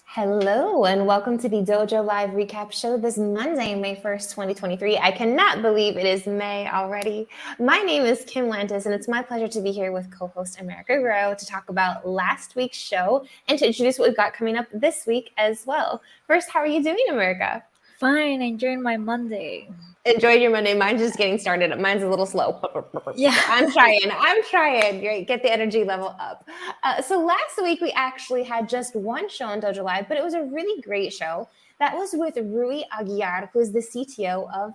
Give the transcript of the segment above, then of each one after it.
Hello, and welcome to the Dojo Live Recap Show this Monday, May 1st, 2023. I cannot believe it is May already. My name is Kim Lantis, and it's my pleasure to be here with co-host America Guerrero to talk about last week's show and to introduce what we've got coming up this week as well. First, how are you doing, America? Fine, enjoying my Monday. Enjoyed your Monday. Mine's just getting started. Mine's a little slow. Yeah. I'm trying. Right? Get the energy level up. So last week, we actually had just one show on Dojo Live, but it was a really great show. That was with Rui Aguiar, who is the CTO of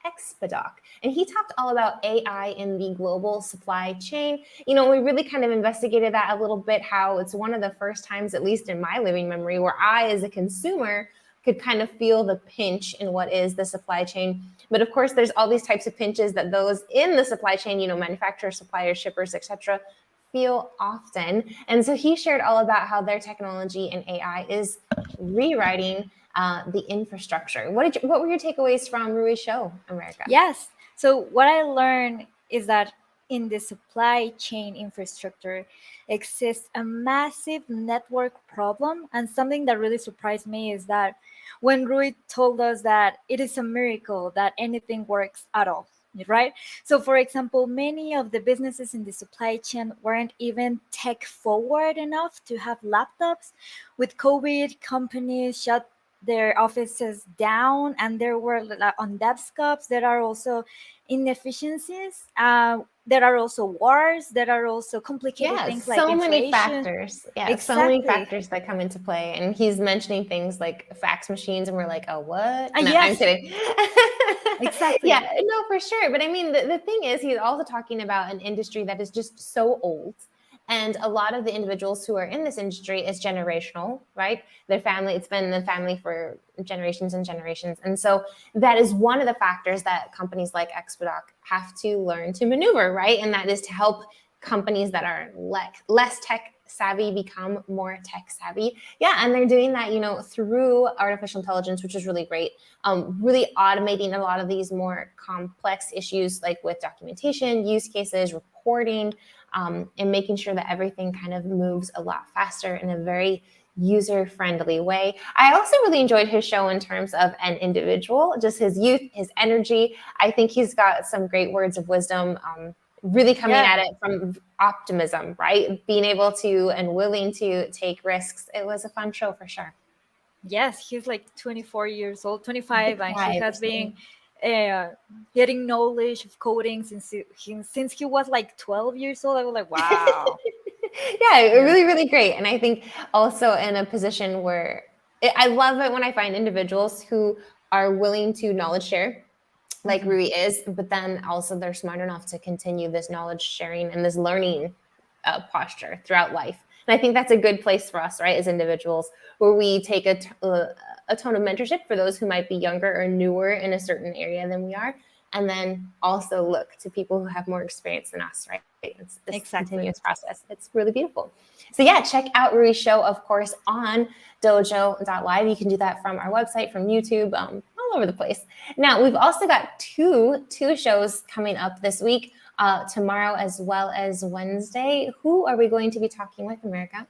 Expedock. And he talked all about AI in the global supply chain. You know, we really kind of investigated that a little bit, how it's one of the first times, at least in my living memory, where I, as a consumer, could kind of feel the pinch in what is the supply chain. But of course, there's all these types of pinches that those in the supply chain, you know, manufacturers, suppliers, shippers, etc., feel often. And so he shared all about how their technology and AI is rewriting the infrastructure. What were your takeaways from Rui's show, America? Yes. So what I learned is that in the supply chain infrastructure exists a massive network problem. And something that really surprised me is that when Rui told us that it is a miracle that anything works at all, right? So, for example, many of the businesses in the supply chain weren't even tech forward enough to have laptops. With COVID, companies shut their offices down, and there were on desktop. There are also inefficiencies. There are also wars. There are also complicated things like so many inflation. factors. Yeah, Exactly. so many factors that come into play. And he's mentioning things like fax machines, and we're like, oh, what? No, Yes. I'm kidding. Exactly. Yeah, no, for sure. But I mean, the thing is, he's also talking about an industry that is just so old. And a lot of the individuals who are in this industry is generational, right? Their family, it's been the family for generations and generations. And so that is one of the factors that companies like Expedock have to learn to maneuver, right? And that is to help companies that are less tech savvy become more tech savvy. Yeah, and they're doing that, you know, through artificial intelligence, which is really great. Really automating a lot of these more complex issues, like with documentation, use cases, reporting, and making sure that everything kind of moves a lot faster in a very user-friendly way. I also really enjoyed his show in terms of an individual, just his youth, his energy. I think he's got some great words of wisdom, really coming at it from optimism, right? Being able to and willing to take risks. It was a fun show for sure. Yes, he's like 24 years old, 25, and he has been getting knowledge of coding since he was like 12 years old. I was like, wow. Yeah, really, really great. And I think also in a position where I love it when I find individuals who are willing to knowledge share, like Rui is, but then also they're smart enough to continue this knowledge sharing and this learning posture throughout life. And I think that's a good place for us, right, as individuals, where we take a tone of mentorship for those who might be younger or newer in a certain area than we are, and then also look to people who have more experience than us, right? It's this continuous process. It's really beautiful. So yeah, check out Rui's show, of course, on dojo.live. You can do that from our website, from YouTube, all over the place. Now, we've also got two shows coming up this week, tomorrow as well as Wednesday. Who are we going to be talking with, America?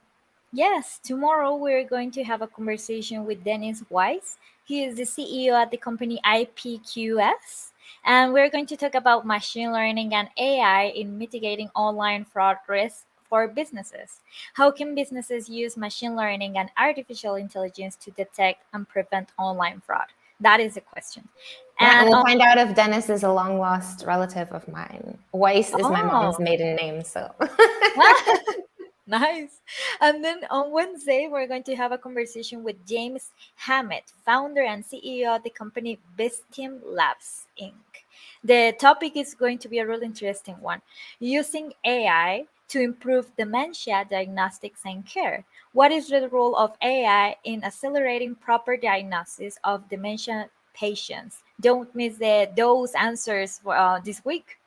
Yes, tomorrow we're going to have a conversation with Dennis Weiss. He is the CEO at the company IPQS. And we're going to talk about machine learning and AI in mitigating online fraud risk for businesses. How can businesses use machine learning and artificial intelligence to detect and prevent online fraud? That is the question. And we'll find out if Dennis is a long lost relative of mine. Weiss is my mom's maiden name, so. Nice. And then on Wednesday, we're going to have a conversation with James Hammett, founder and CEO of the company Bizteam Labs, Inc. The topic is going to be a really interesting one. Using AI to improve dementia diagnostics and care. What is the role of AI in accelerating proper diagnosis of dementia patients? Don't miss those answers for this week.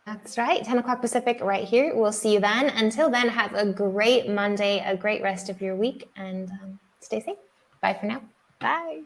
That's right. 10 o'clock Pacific right here. We'll see you then. Until then, have a great Monday, a great rest of your week, and stay safe. Bye for now. Bye.